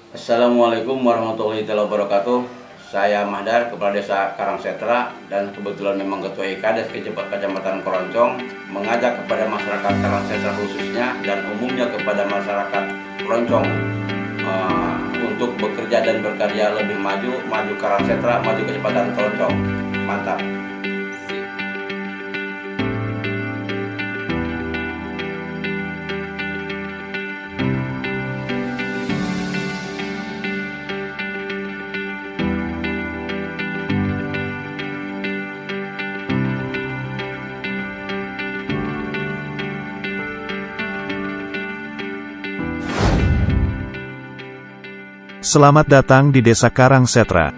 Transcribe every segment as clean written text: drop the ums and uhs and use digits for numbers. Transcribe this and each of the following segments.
Assalamualaikum warahmatullahi wabarakatuh. Saya Mahdar, Kepala Desa Karangsetra, dan kebetulan memang Ketua IKADES Kecamatan Koroncong, mengajak kepada masyarakat Karangsetra khususnya dan umumnya kepada masyarakat Koroncong untuk bekerja dan berkarya lebih maju Karangsetra, maju Kecamatan Koroncong. Mantap. Selamat datang di Desa Karangsetra.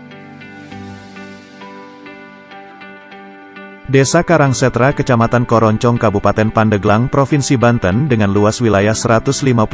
Desa Karangsetra, Kecamatan Koroncong, Kabupaten Pandeglang, Provinsi Banten, dengan luas wilayah 158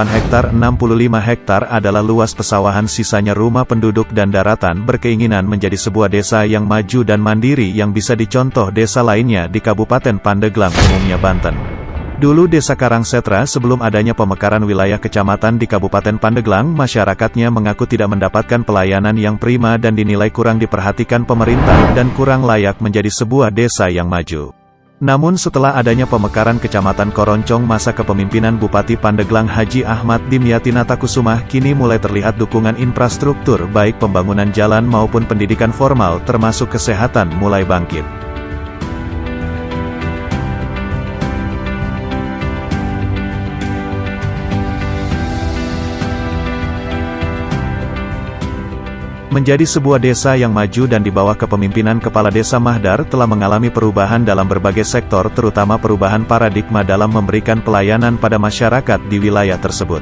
hektar 65 hektar adalah luas pesawahan, sisanya rumah penduduk dan daratan, berkeinginan menjadi sebuah desa yang maju dan mandiri yang bisa dicontoh desa lainnya di Kabupaten Pandeglang, umumnya Banten. Dulu Desa Karangsetra sebelum adanya pemekaran wilayah kecamatan di Kabupaten Pandeglang, masyarakatnya mengaku tidak mendapatkan pelayanan yang prima dan dinilai kurang diperhatikan pemerintah dan kurang layak menjadi sebuah desa yang maju. Namun setelah adanya pemekaran Kecamatan Koroncong masa kepemimpinan Bupati Pandeglang Haji Ahmad Dimyati Natakusumah, kini mulai terlihat dukungan infrastruktur baik pembangunan jalan maupun pendidikan formal termasuk kesehatan mulai bangkit. Menjadi sebuah desa yang maju dan di bawah kepemimpinan Kepala Desa Mahdar telah mengalami perubahan dalam berbagai sektor, terutama perubahan paradigma dalam memberikan pelayanan pada masyarakat di wilayah tersebut.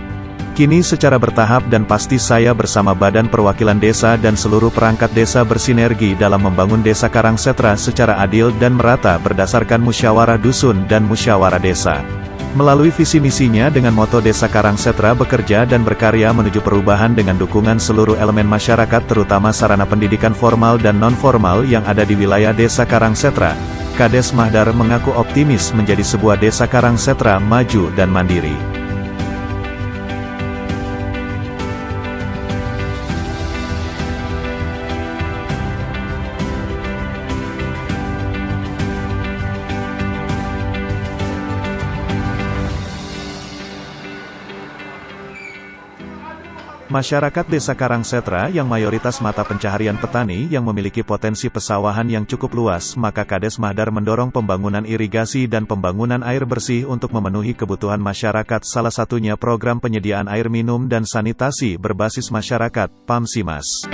Kini secara bertahap dan pasti saya bersama Badan Perwakilan Desa dan seluruh perangkat desa bersinergi dalam membangun Desa Karangsetra secara adil dan merata berdasarkan musyawarah dusun dan musyawarah desa. Melalui visi misinya dengan moto Desa Karangsetra bekerja dan berkarya menuju perubahan dengan dukungan seluruh elemen masyarakat terutama sarana pendidikan formal dan non-formal yang ada di wilayah Desa Karangsetra, Kades Mahdar mengaku optimis menjadi sebuah Desa Karangsetra maju dan mandiri. Masyarakat Desa Karangsetra yang mayoritas mata pencaharian petani yang memiliki potensi pesawahan yang cukup luas, maka Kades Mahdar mendorong pembangunan irigasi dan pembangunan air bersih untuk memenuhi kebutuhan masyarakat, salah satunya program penyediaan air minum dan sanitasi berbasis masyarakat, PAMSIMAS.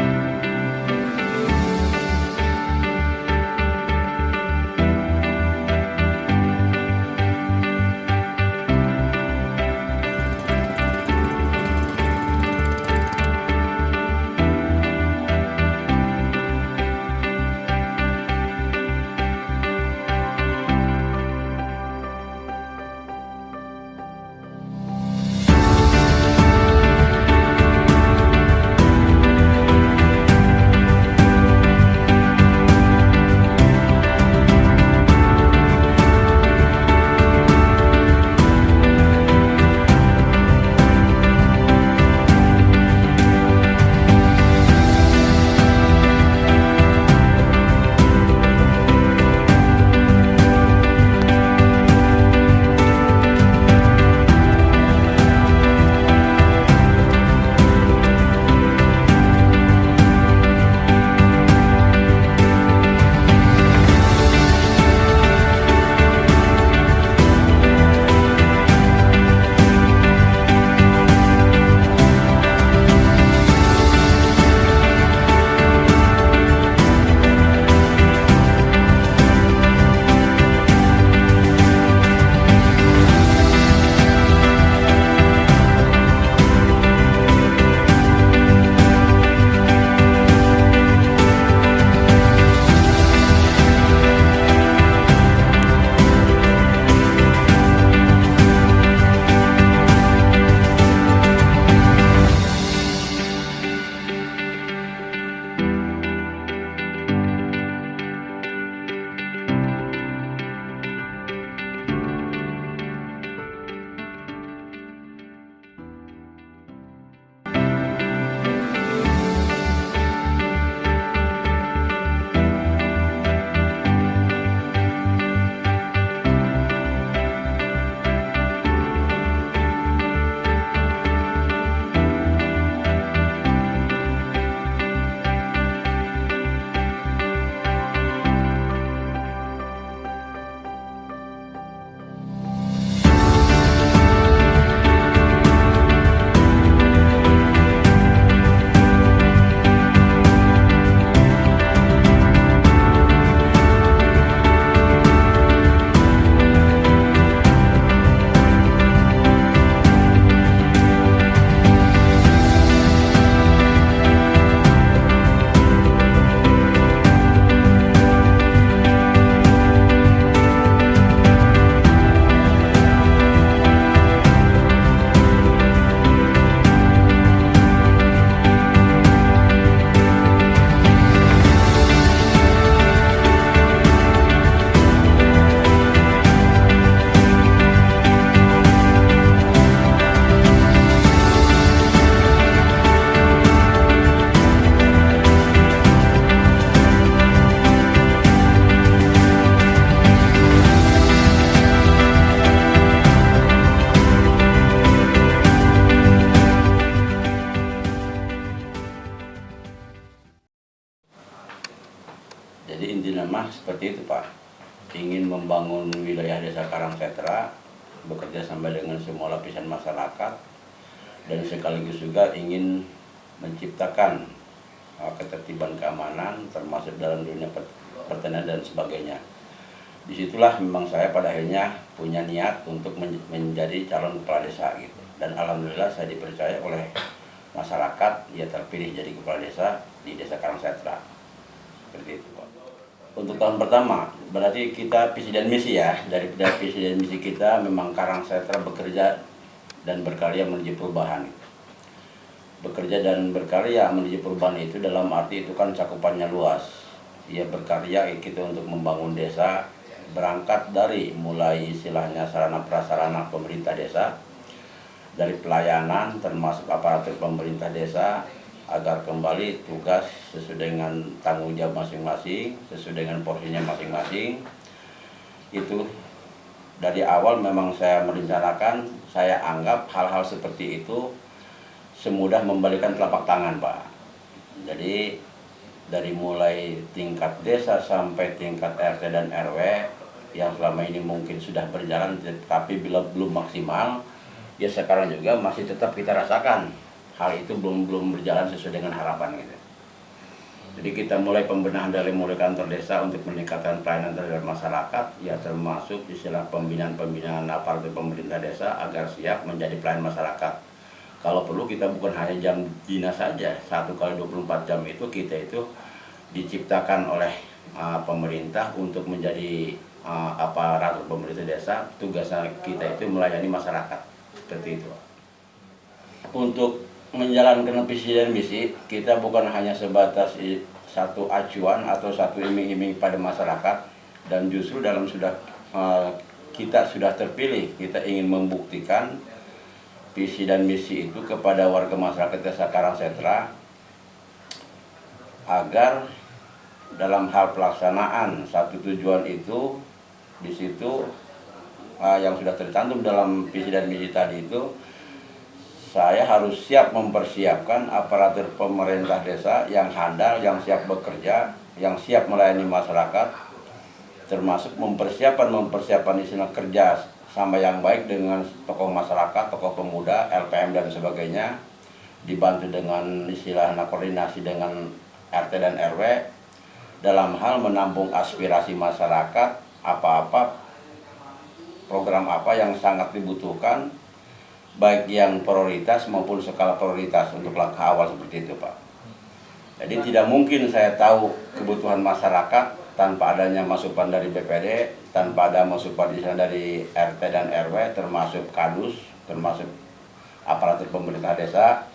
keinginan mah seperti itu Pak, ingin membangun wilayah desa Karangsetra, bekerja sama dengan semua lapisan masyarakat, dan sekaligus juga ingin menciptakan ketertiban keamanan termasuk dalam dunia pertanian dan sebagainya. Disitulah memang saya pada akhirnya punya niat untuk menjadi calon kepala desa gitu. Dan alhamdulillah saya dipercaya oleh masyarakat, dia terpilih jadi kepala desa di Desa Karangsetra. Seperti itu Pak. Untuk tahun pertama, berarti kita visi dan misi ya. Dari visi dan misi kita memang Karangsetra bekerja dan berkarya menuju perubahan. Bekerja dan berkarya menuju perubahan itu dalam arti itu kan cakupannya luas. Ia berkarya kita untuk membangun desa, berangkat dari mulai istilahnya sarana prasarana pemerintah desa, dari pelayanan termasuk aparatur pemerintah desa, agar kembali tugas sesuai dengan tanggung jawab masing-masing, sesuai dengan porsinya masing-masing. Itu dari awal memang saya merencanakan, saya anggap hal-hal seperti itu semudah membalikan telapak tangan Pak. Jadi dari mulai tingkat desa sampai tingkat RT dan RW yang selama ini mungkin sudah berjalan tapi belum maksimal, ya sekarang juga masih tetap kita rasakan hal itu belum berjalan sesuai dengan harapan gitu. Jadi kita mulai pembenahan dari mulai kantor desa untuk meningkatkan pelayanan terhadap masyarakat, ya termasuk istilah pembinaan aparatur pemerintah desa agar siap menjadi pelayan masyarakat. Kalau perlu kita bukan hanya jam dinas saja, 1 kali 24 jam itu kita itu diciptakan oleh pemerintah untuk menjadi aparatur pemerintah desa. Tugasnya kita itu melayani masyarakat, seperti itu. Untuk menjalankan visi dan misi, kita bukan hanya sebatas satu acuan atau satu iming-iming pada masyarakat, dan justru dalam kita sudah terpilih, kita ingin membuktikan visi dan misi itu kepada warga masyarakat Desa Karangsetra agar dalam hal pelaksanaan satu tujuan itu di situ yang sudah tercantum dalam visi dan misi tadi itu, saya harus siap mempersiapkan aparatur pemerintah desa yang handal, yang siap bekerja, yang siap melayani masyarakat, termasuk mempersiapkan istilah kerja sama yang baik dengan tokoh masyarakat, tokoh pemuda, LPM dan sebagainya, dibantu dengan istilah koordinasi dengan RT dan RW dalam hal menampung aspirasi masyarakat, apa-apa program apa yang sangat dibutuhkan, baik yang prioritas maupun skala prioritas untuk langkah awal seperti itu Pak. Jadi tidak mungkin saya tahu kebutuhan masyarakat tanpa adanya masukan dari BPD, tanpa ada masukan dari RT dan RW, termasuk kadus, termasuk aparatur pemerintah desa.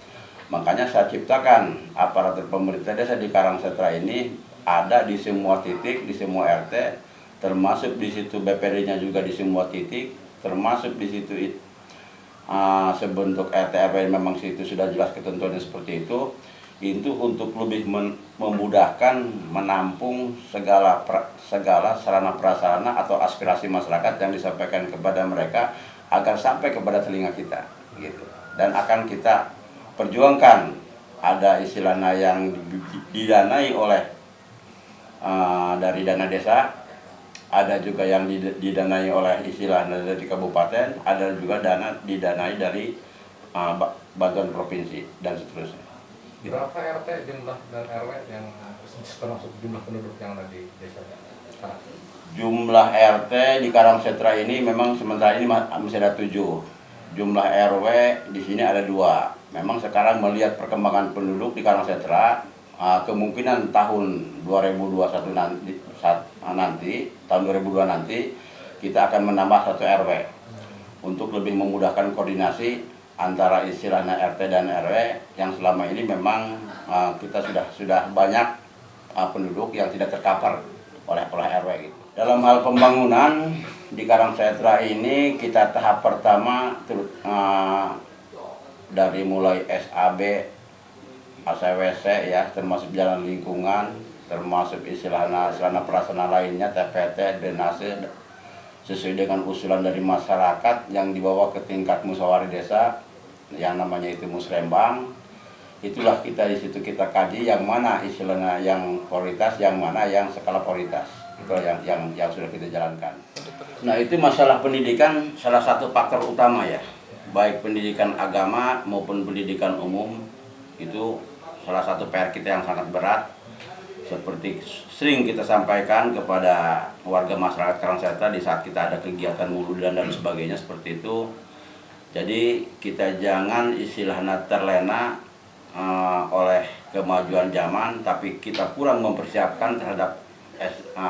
Makanya saya ciptakan aparatur pemerintah desa di Karangsetra ini ada di semua titik, di semua RT, termasuk di situ BPD-nya juga di semua titik, termasuk di situ sebentuk RT RW memang situ sudah jelas ketentuannya seperti itu untuk lebih memudahkan menampung segala sarana prasarana atau aspirasi masyarakat yang disampaikan kepada mereka agar sampai kepada telinga kita gitu. Dan akan kita perjuangkan, ada istilahnya yang didanai oleh dari dana desa, ada juga yang didanai oleh istilahnya dari kabupaten, ada juga dana didanai dari bantuan provinsi dan seterusnya. Berapa RT jumlah dan RW yang termasuk jumlah penduduk yang ada di desa? Jumlah RT di Karangsetra ini memang sementara ini masih ada 7. Jumlah RW di sini ada 2. Memang sekarang melihat perkembangan penduduk di Karangsetra, kemungkinan tahun 2021 nanti, tahun 2002 nanti kita akan menambah 1 RW untuk lebih memudahkan koordinasi antara istilahnya RT dan RW yang selama ini memang kita sudah banyak penduduk yang tidak tercover oleh RW gitu. Dalam hal pembangunan di Karangsetra ini kita tahap pertama dari mulai SAB, ACWC ya, termasuk jalan lingkungan, termasuk istilahnya sarana prasarana lainnya, TPT, drainase, sesuai dengan usulan dari masyarakat yang dibawa ke tingkat musyawarah desa yang namanya itu musrembang. itulah kita di situ kita kaji yang mana istilahnya yang prioritas, yang mana yang skala prioritas. Itu yang sudah kita jalankan. Nah, itu masalah pendidikan salah satu faktor utama ya. Baik pendidikan agama maupun pendidikan umum itu salah satu PR kita yang sangat berat. Seperti sering kita sampaikan kepada warga masyarakat Karangsetra di saat kita ada kegiatan muludan dan sebagainya seperti itu. Jadi kita jangan istilahnya terlena oleh kemajuan zaman, tapi kita kurang mempersiapkan terhadap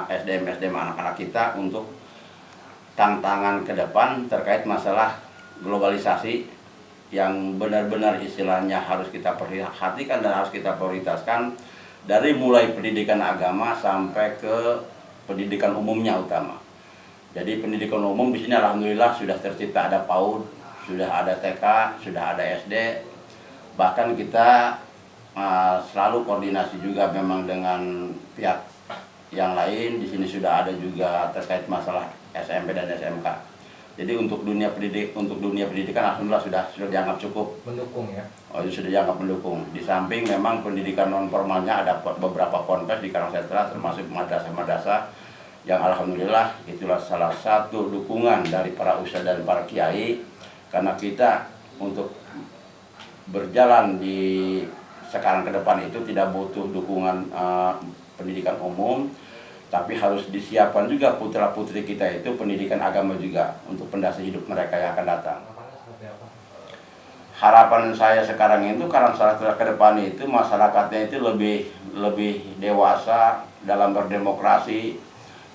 SDM anak-anak kita untuk tantangan ke depan terkait masalah globalisasi yang benar-benar istilahnya harus kita perhatikan dan harus kita prioritaskan dari mulai pendidikan agama sampai ke pendidikan umumnya utama. Jadi pendidikan umum di sini alhamdulillah sudah tercipta, ada PAUD, sudah ada TK, sudah ada SD. Bahkan kita selalu koordinasi juga memang dengan pihak yang lain. Di sini sudah ada juga terkait masalah SMP dan SMK. Jadi untuk dunia pendidikan alhamdulillah sudah dianggap cukup Mendukung ya. Oh, itu sudah dianggap mendukung. Di samping memang pendidikan non formalnya ada beberapa ponpes di Karangsetra termasuk madrasah-madrasah yang alhamdulillah itulah salah satu dukungan dari para ustadz dan para kiai, karena kita untuk berjalan di sekarang ke depan itu tidak butuh dukungan pendidikan umum, tapi harus disiapkan juga putra-putri kita itu pendidikan agama juga untuk pondasi hidup mereka yang akan datang. Harapan saya sekarang itu Karangsetra ke depan itu masyarakatnya itu lebih dewasa dalam berdemokrasi,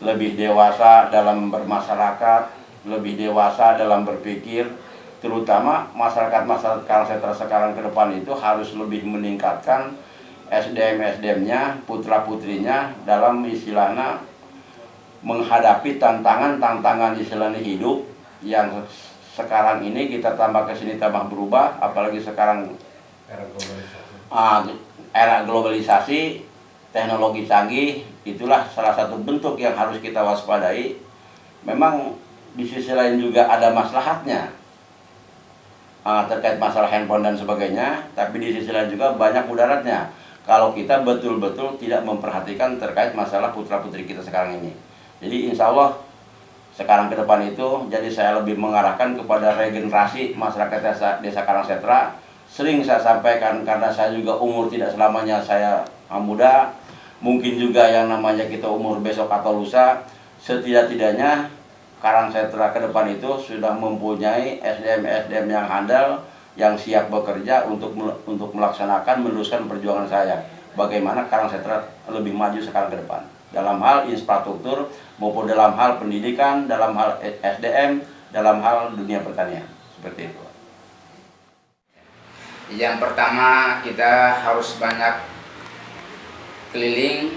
lebih dewasa dalam bermasyarakat, lebih dewasa dalam berpikir. Terutama masyarakat Karangsetra sekarang ke depan itu harus lebih meningkatkan SDM-nya, putra-putrinya dalam istilahnya menghadapi tantangan istilahnya hidup yang sekarang ini kita tambah ke sini tambah berubah, apalagi sekarang era globalisasi, teknologi canggih, itulah salah satu bentuk yang harus kita waspadai. Memang di sisi lain juga ada maslahatnya terkait masalah handphone dan sebagainya, tapi di sisi lain juga banyak mudaratnya kalau kita betul-betul tidak memperhatikan terkait masalah putra-putri kita sekarang ini. Jadi insya Allah sekarang ke depan itu, jadi saya lebih mengarahkan kepada regenerasi masyarakat desa Karangsetra. Sering saya sampaikan karena saya juga umur tidak selamanya saya muda, mungkin juga yang namanya kita umur besok atau lusa, setidak-tidaknya Karangsetra ke depan itu sudah mempunyai SDM yang handal, yang siap bekerja untuk melaksanakan, meneruskan perjuangan saya. Bagaimana Karangsetra lebih maju sekarang ke depan dalam hal infrastruktur maupun dalam hal pendidikan, dalam hal SDM, dalam hal dunia pertanian, seperti itu. Yang pertama kita harus banyak keliling.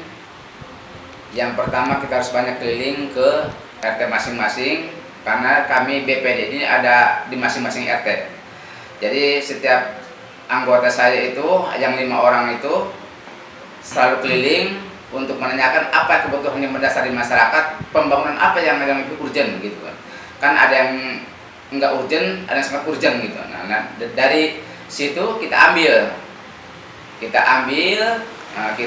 Yang pertama kita harus banyak keliling ke RT masing-masing, karena kami BPD ini ada di masing-masing RT. Jadi setiap anggota saya itu yang 5 orang itu selalu keliling untuk menanyakan apa kebutuhan yang mendasar di masyarakat, pembangunan apa yang lebih urgent gitu kan. Kan ada yang enggak urgent, ada yang sangat urgent gitu. Nah, dari situ kita ambil, kita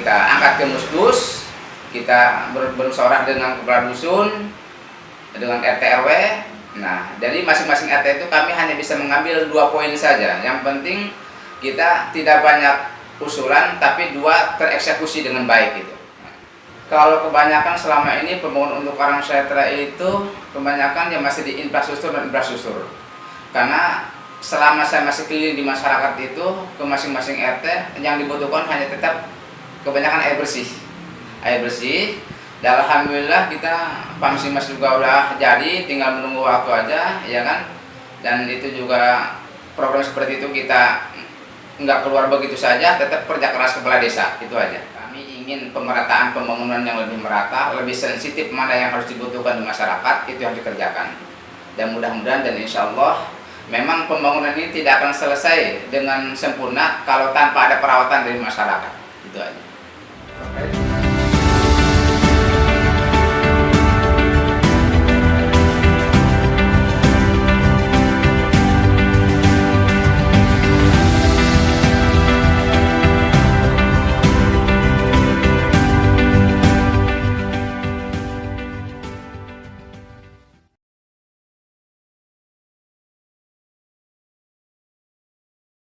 angkat ke muskus, kita bermusyawarah dengan kepala dusun, dengan RT RW. Nah, dari masing-masing RT itu kami hanya bisa mengambil 2 poin saja. Yang penting kita tidak banyak usulan, tapi 2 tereksekusi dengan baik gitu. Kalau kebanyakan selama ini pembangunan untuk Karangsetra itu kebanyakan yang masih di infrastruktur dan infrastruktur. Karena selama saya masih keliling di masyarakat itu ke masing-masing RT yang dibutuhkan hanya tetap kebanyakan air bersih. Air bersih. Dan alhamdulillah kita Pamsimas juga udah jadi, tinggal menunggu waktu aja, ya kan. Dan itu juga program seperti itu kita nggak keluar begitu saja, tetap kerja keras kepala desa, itu aja. Ingin pemerataan pembangunan yang lebih merata, lebih sensitif mana yang harus dibutuhkan di masyarakat, itu yang dikerjakan. Dan mudah-mudahan dan insya Allah memang pembangunan ini tidak akan selesai dengan sempurna kalau tanpa ada perawatan dari masyarakat, itu aja.